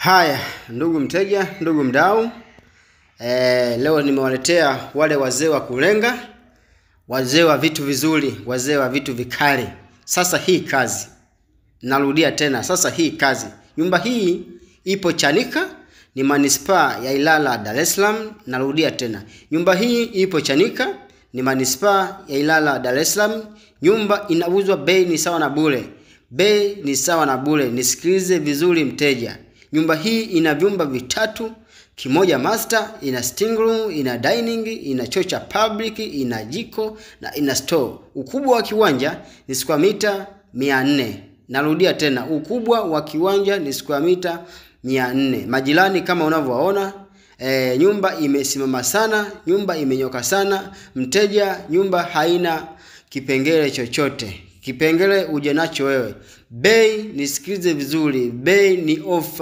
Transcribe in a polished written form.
Haya, ndugu mteja, ndugu mdau, leo nimewaletea wale wazee wa kulenga, wazee wa vitu vizuri, wazee wa vitu vikali. Sasa hii kazi, narudia tena, sasa hii kazi. Nyumba hii ipo Chanika, ni manispaa ya Ilala, Dar es Salaam. Narudia tena, nyumba hii ipo Chanika, ni manispaa ya Ilala, Dar es Salaam. Nyumba inauzwa, bei ni sawa na bure. Bei ni sawa na bure. Nisikilize vizuri mteja. Nyumba hii ina vyumba vitatu, kimoja master, ina sitting room, ina dining, ina choo cha public, ina jiko na ina store. Ukubwa wa kiwanja ni square mita 400. Narudia tena, ukubwa wa kiwanja ni square mita 400. Majirani kama unavyoona, nyumba imesimama sana, nyumba imenyoka sana. Mteja, nyumba haina kipengele chochote. Kipengele uje nacho wewe. Bei, nisikilize vizuri, bei ni offer.